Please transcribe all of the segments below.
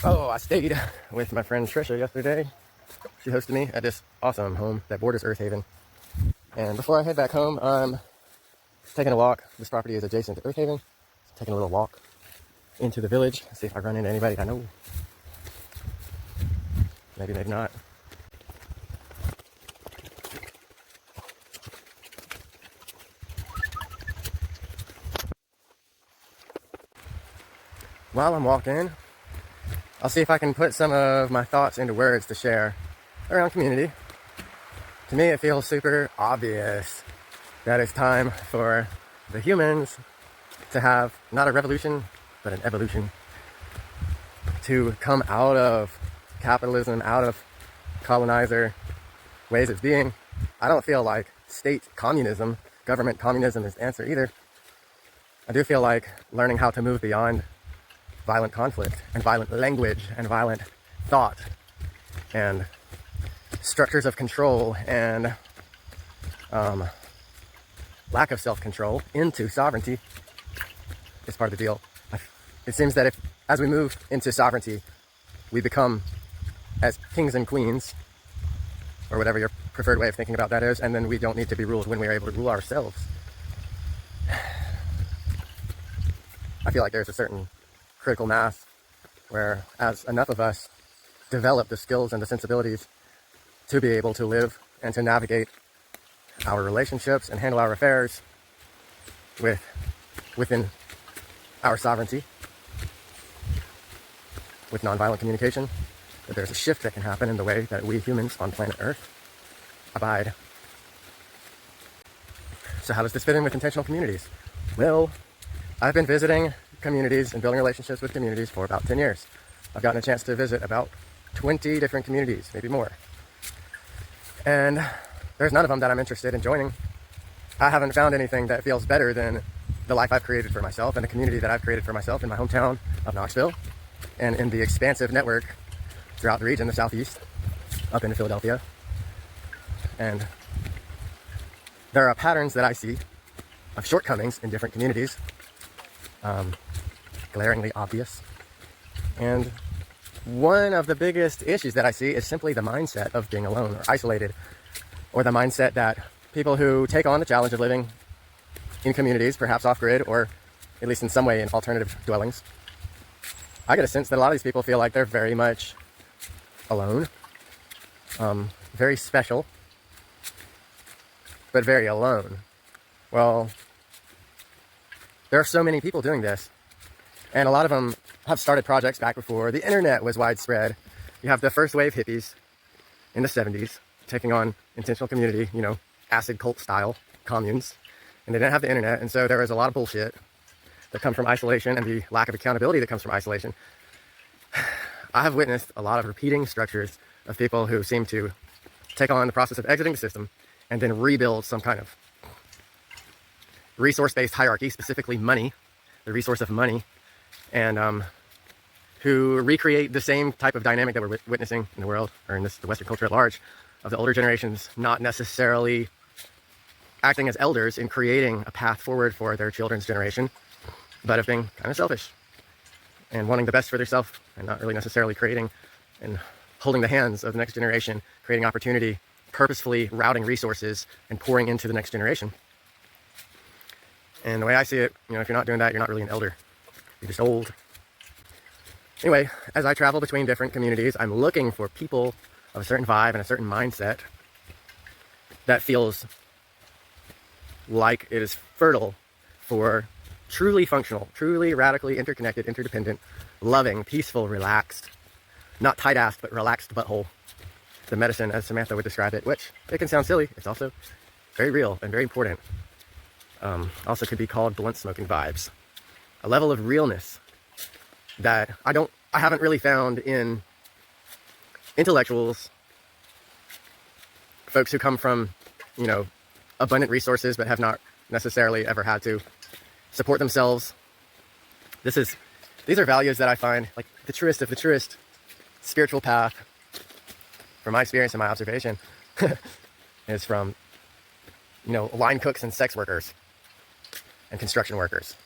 Oh, I stayed with my friend Trisha yesterday. She hosted me at this awesome home that borders Earth Haven. And before I head back home, I'm taking a walk. This property is adjacent to Earth Haven. Taking a little walk into the village, see if I run into anybody I know. Maybe, maybe not. While I'm walking, I'll see if I can put some of my thoughts into words to share around community. To me, it feels super obvious that it's time for the humans to have not a revolution, but an evolution. To come out of capitalism, out of colonizer ways of being. I don't feel like state communism, government communism is the answer either. I do feel like learning how to move beyond violent conflict and violent language and violent thought and structures of control and lack of self-control into sovereignty is part of the deal. It seems that as we move into sovereignty, we become as kings and queens, or whatever your preferred way of thinking about that is, and then we don't need to be ruled when we are able to rule ourselves. I feel like there's a certain critical mass where as enough of us develop the skills and the sensibilities to be able to live and to navigate our relationships and handle our affairs within our sovereignty with nonviolent communication, that there's a shift that can happen in the way that we humans on planet Earth abide. So how does this fit in with intentional communities? Well, I've been visiting communities and building relationships with communities for about 10 years. I've gotten a chance to visit about 20 different communities, maybe more. And there's none of them that I'm interested in joining. I haven't found anything that feels better than the life I've created for myself and the community that I've created for myself in my hometown of Knoxville and in the expansive network throughout the region, the Southeast, up into Philadelphia. And there are patterns that I see of shortcomings in different communities, glaringly obvious. And one of the biggest issues that I see is simply the mindset of being alone or isolated, or the mindset that people who take on the challenge of living in communities, perhaps off-grid, or at least in some way in alternative dwellings, I get a sense that a lot of these people feel like they're very much alone, very special, but very alone. Well, there are so many people doing this, and a lot of them have started projects back before the internet was widespread. You have the first wave hippies in the 70s taking on intentional community, acid cult style communes, and they didn't have the internet, and so there was a lot of bullshit that come from isolation and the lack of accountability that comes from isolation. I have witnessed a lot of repeating structures of people who seem to take on the process of exiting the system and then rebuild some kind of resource-based hierarchy, specifically money, the resource of money, and who recreate the same type of dynamic that we're witnessing in the world, or in the Western culture at large, of the older generations not necessarily acting as elders in creating a path forward for their children's generation, but of being kind of selfish and wanting the best for themselves and not really necessarily creating and holding the hands of the next generation, creating opportunity, purposefully routing resources and pouring into the next generation. And the way I see it, if you're not doing that, you're not really an elder. You're just old. Anyway, as I travel between different communities, I'm looking for people of a certain vibe and a certain mindset that feels like it is fertile for truly functional, truly radically interconnected, interdependent, loving, peaceful, relaxed, not tight-assed, but relaxed butthole. The medicine, as Samantha would describe it, which it can sound silly, it's also very real and very important. Also could be called blunt smoking vibes. A level of realness that I haven't really found in intellectuals, folks who come from, abundant resources but have not necessarily ever had to support themselves. These are values that I find like the truest of the truest spiritual path, from my experience and my observation, is from, line cooks and sex workers. and construction workers.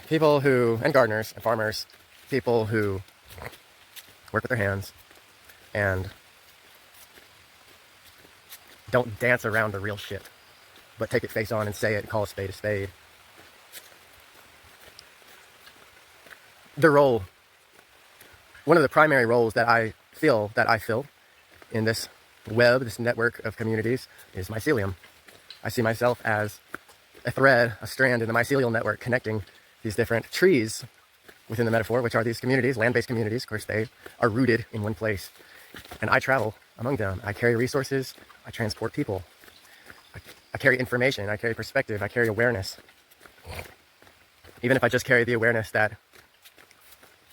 People who, and gardeners and farmers, people who work with their hands and don't dance around the real shit, but take it face on and say it and call a spade a spade. The role, one of the primary roles that I feel that I fill in this web, this network of communities, is mycelium. I see myself as a thread, a strand in the mycelial network connecting these different trees within the metaphor, which are these communities, land-based communities. Of course, they are rooted in one place. And I travel among them. I carry resources. I transport people. I carry information. I carry perspective. I carry awareness. Even if I just carry the awareness that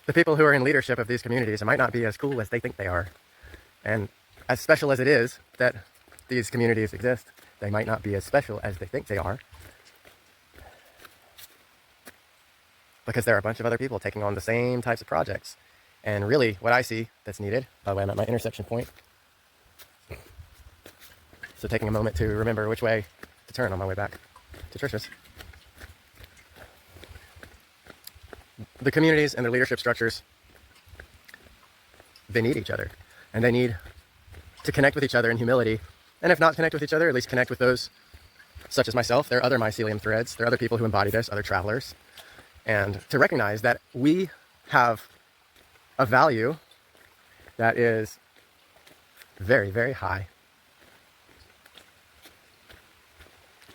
the people who are in leadership of these communities might not be as cool as they think they are. And as special as it is that these communities exist, they might not be as special as they think they are. Because there are a bunch of other people taking on the same types of projects. And really, what I see that's needed, by the way, I'm at my intersection point. So taking a moment to remember which way to turn on my way back to Tertius. The communities and their leadership structures, they need each other. And they need to connect with each other in humility. And if not connect with each other, at least connect with those such as myself. There are other mycelium threads. There are other people who embody this, other travelers. And to recognize that we have a value that is very, very high.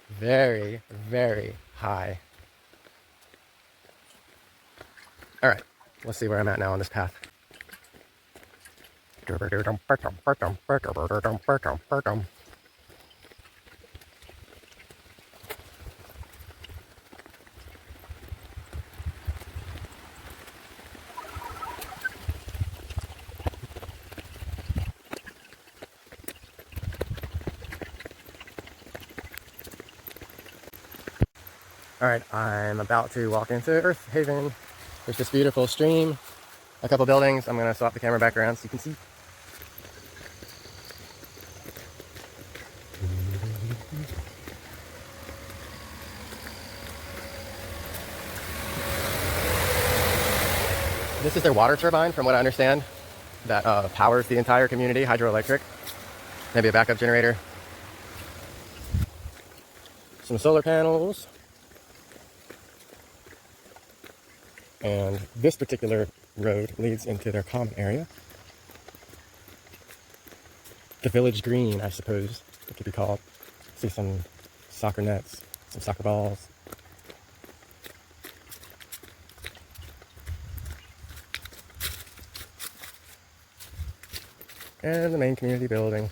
Very, very high. All right, let's see where I'm at now on this path. All right, I'm about to walk into Earth Haven. There's this beautiful stream, a couple buildings. I'm gonna swap the camera back around so you can see. This is their water turbine, from what I understand, that powers the entire community, hydroelectric. Maybe a backup generator. Some solar panels. And this particular road leads into their common area. The village green, I suppose it could be called. See some soccer nets, some soccer balls. And the main community building.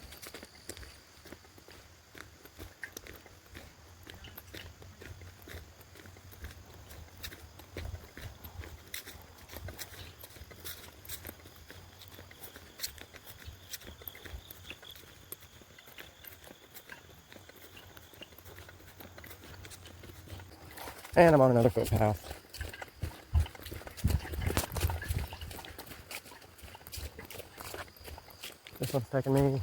And I'm on another footpath. This one's taking me,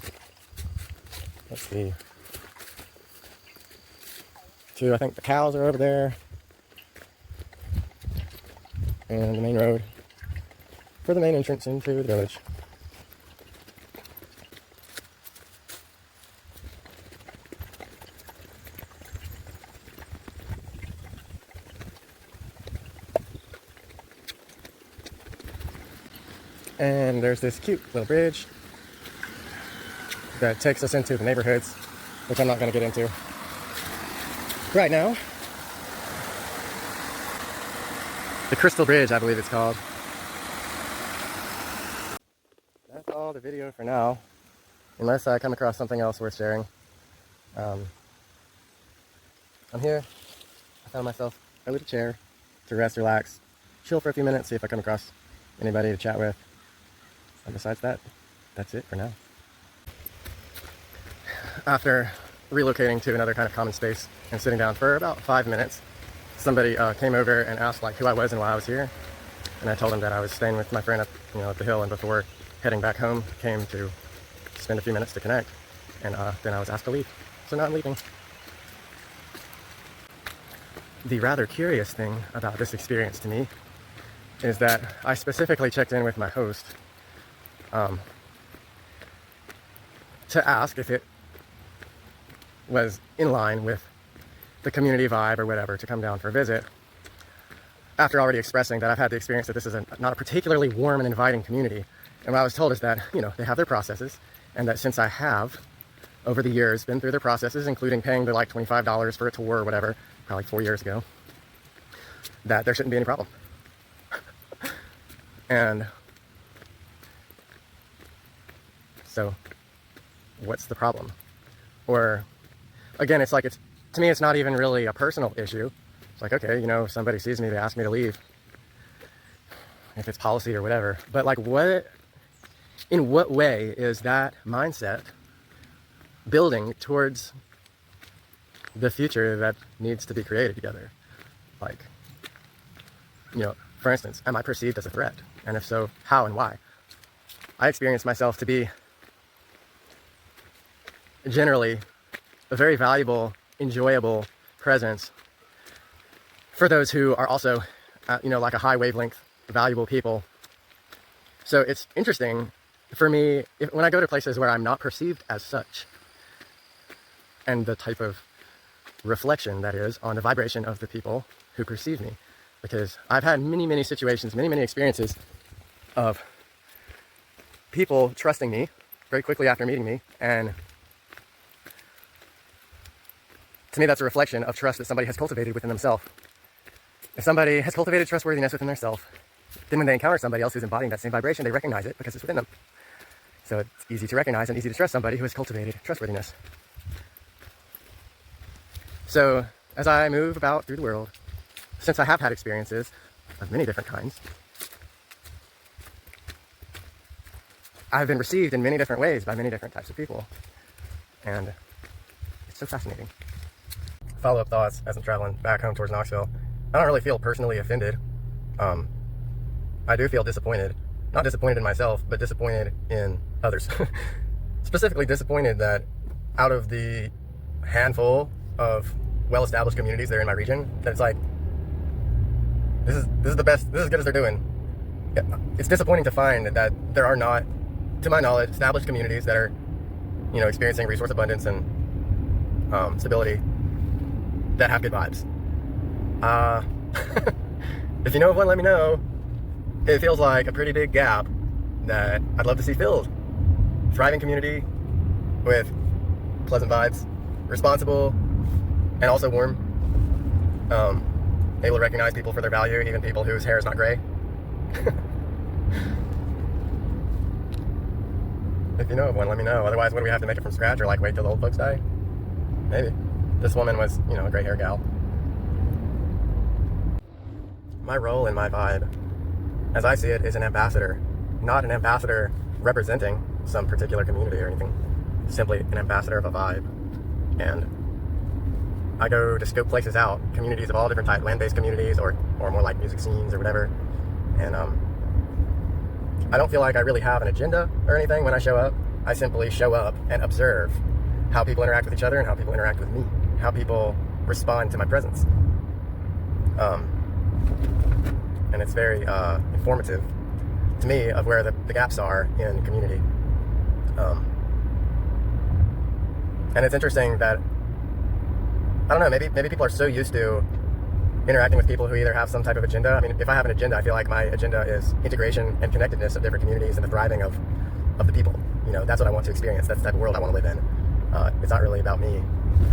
let's see, to, I think the cows are over there. And the main road for the main entrance into the village. And there's this cute little bridge that takes us into the neighborhoods, which I'm not going to get into right now. The Crystal Bridge, I believe it's called. That's all the video for now, unless I come across something else worth sharing. I'm here. I found myself a little chair to rest, relax, chill for a few minutes, see if I come across anybody to chat with. And besides that, that's it for now. After relocating to another kind of common space and sitting down for about 5 minutes, somebody came over and asked like who I was and why I was here. And I told him that I was staying with my friend up, at the hill, and before heading back home, came to spend a few minutes to connect. And then I was asked to leave. So now I'm leaving. the rather curious thing about this experience to me is that I specifically checked in with my host to ask if it was in line with the community vibe or whatever to come down for a visit, after already expressing that I've had the experience that this is not a particularly warm and inviting community. And what I was told is that, they have their processes, and that since I have, over the years, been through their processes, including paying the like $25 for a tour or whatever, probably 4 years ago, that there shouldn't be any problem. And so, what's the problem? Or, again, it's like, to me, it's not even really a personal issue. It's like, okay, if somebody sees me, they ask me to leave, if it's policy or whatever. But like, in what way is that mindset building towards the future that needs to be created together? Like, for instance, am I perceived as a threat? And if so, how and why? I experience myself to be generally a very valuable, enjoyable presence for those who are also, like a high wavelength, valuable people. So it's interesting for me, when I go to places where I'm not perceived as such, and the type of reflection that is on the vibration of the people who perceive me. Because I've had many, many situations, many, many experiences of people trusting me very quickly after meeting me. And to me, that's a reflection of trust that somebody has cultivated within themselves. If somebody has cultivated trustworthiness within themselves, then when they encounter somebody else who's embodying that same vibration, they recognize it because it's within them. So it's easy to recognize and easy to trust somebody who has cultivated trustworthiness. So as I move about through the world, since I have had experiences of many different kinds, I've been received in many different ways by many different types of people. And it's so fascinating. Follow-up thoughts as I'm traveling back home towards Knoxville. I don't really feel personally offended. I do feel disappointed. Not disappointed in myself, but disappointed in others. Specifically disappointed that out of the handful of well-established communities that are in my region, that it's like, this is the best, this is as good as they're doing. It's disappointing to find that there are not, to my knowledge, established communities that are, experiencing resource abundance and stability that have good vibes. If you know of one, let me know. It feels like a pretty big gap that I'd love to see filled. Thriving community with pleasant vibes, responsible, and also warm. Able to recognize people for their value, even people whose hair is not gray. If you know of one, let me know. Otherwise, what do we have to make it from scratch, or like wait till the old folks die? Maybe. This woman was, a gray hair gal. My role in my vibe, as I see it, is an ambassador. Not an ambassador representing some particular community or anything. Simply an ambassador of a vibe. And I go to scope places out, communities of all different types, land-based communities or more like music scenes or whatever. And I don't feel like I really have an agenda or anything when I show up. I simply show up and observe how people interact with each other and how people interact with me, how people respond to my presence. And it's very informative to me of where the gaps are in community. And it's interesting that, I don't know, maybe people are so used to interacting with people who either have some type of agenda. I mean, if I have an agenda, I feel like my agenda is integration and connectedness of different communities and the thriving of the people. That's what I want to experience. That's the type of world I want to live in. It's not really about me.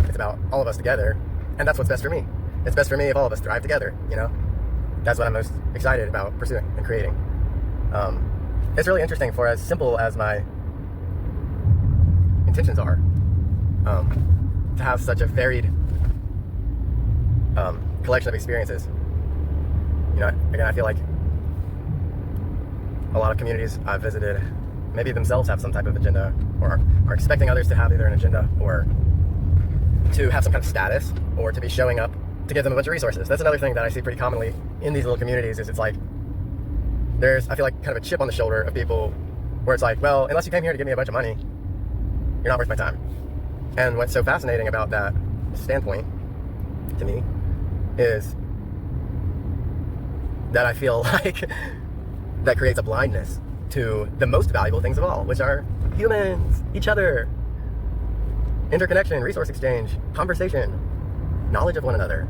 It's about all of us together, and that's what's best for me. It's best for me if all of us thrive together, That's what I'm most excited about pursuing and creating. It's really interesting, for as simple as my intentions are, to have such a varied collection of experiences. Again, I feel like a lot of communities I've visited maybe themselves have some type of agenda, or are expecting others to have either an agenda or to have some kind of status, or to be showing up to give them a bunch of resources. That's another thing that I see pretty commonly in these little communities, is it's like I feel like kind of a chip on the shoulder of people where it's like, well, unless you came here to give me a bunch of money, you're not worth my time. And what's so fascinating about that standpoint to me is that I feel like that creates a blindness to the most valuable things of all, which are humans, each other, interconnection, resource exchange, conversation, knowledge of one another.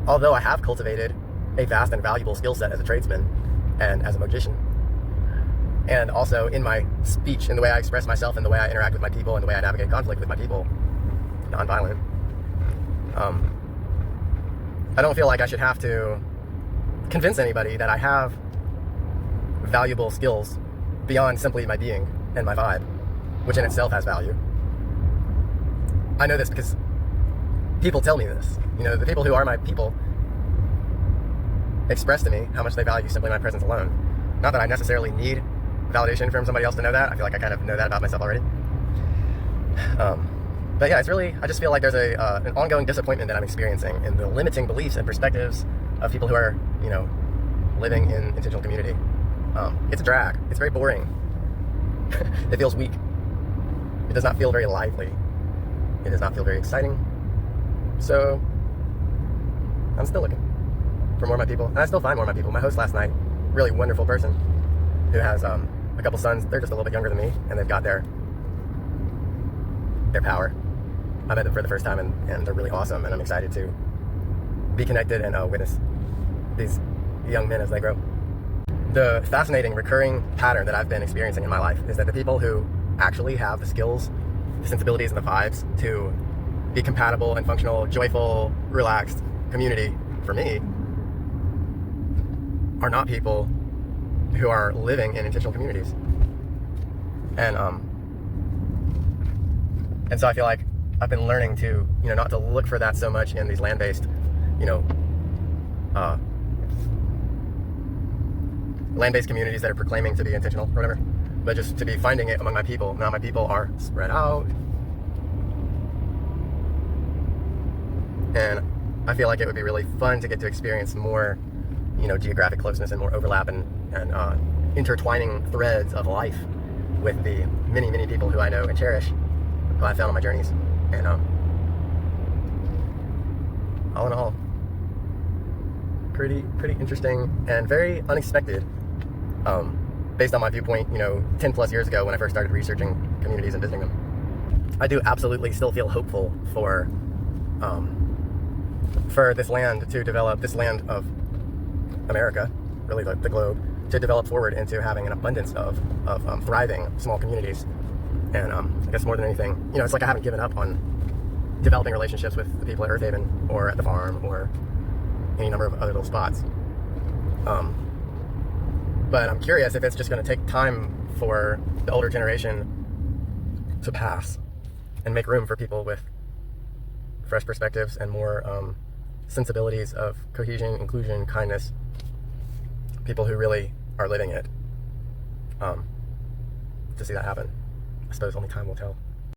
Although I have cultivated a vast and valuable skill set as a tradesman and as a magician, and also in my speech, in the way I express myself, in the way I interact with my people, in the way I navigate conflict with my people, nonviolent, I don't feel like I should have to convince anybody that I have valuable skills beyond simply my being and my vibe, which in itself has value. I know this because people tell me this. You know, the people who are my people express to me how much they value simply my presence alone. Not that I necessarily need validation from somebody else to know that. I feel like I kind of know that about myself already. But yeah, it's really, I just feel like there's an ongoing disappointment that I'm experiencing in the limiting beliefs and perspectives of people who are, you know, living in intentional community. It's a drag. It's very boring. It feels weak. It does not feel very lively. It does not feel very exciting. So I'm still looking for more of my people, and I still find more of my people. My host last night, really wonderful person who has a couple sons. They're just a little bit younger than me, and they've got their power. I met them for the first time, and they're really awesome, and I'm excited to be connected and witness these young men as they grow. The fascinating recurring pattern that I've been experiencing in my life is that the people who actually have the skills, the sensibilities, and the vibes to be compatible and functional, joyful, relaxed community for me are not people who are living in intentional communities. And so I feel like I've been learning to, you know, not to look for that so much in these land-based, you know, land-based communities that are proclaiming to be intentional or whatever, but just to be finding it among my people. Now my people are spread out, and I feel like it would be really fun to get to experience more, you know, geographic closeness and more overlap and intertwining threads of life with the many, many people who I know and cherish, who I found on my journeys. And all in all, pretty interesting and very unexpected, based on my viewpoint, you know, 10 plus years ago when I first started researching communities and visiting them. I do absolutely still feel hopeful for this land to develop, this land of America, really the globe, to develop forward into having an abundance of thriving small communities. And I guess more than anything, you know, it's like I haven't given up on developing relationships with the people at Earth Haven or at the farm or any number of other little spots. But I'm curious if it's just going to take time for the older generation to pass and make room for people with fresh perspectives and more sensibilities of cohesion, inclusion, kindness, people who really are living it, to see that happen. I suppose only time will tell.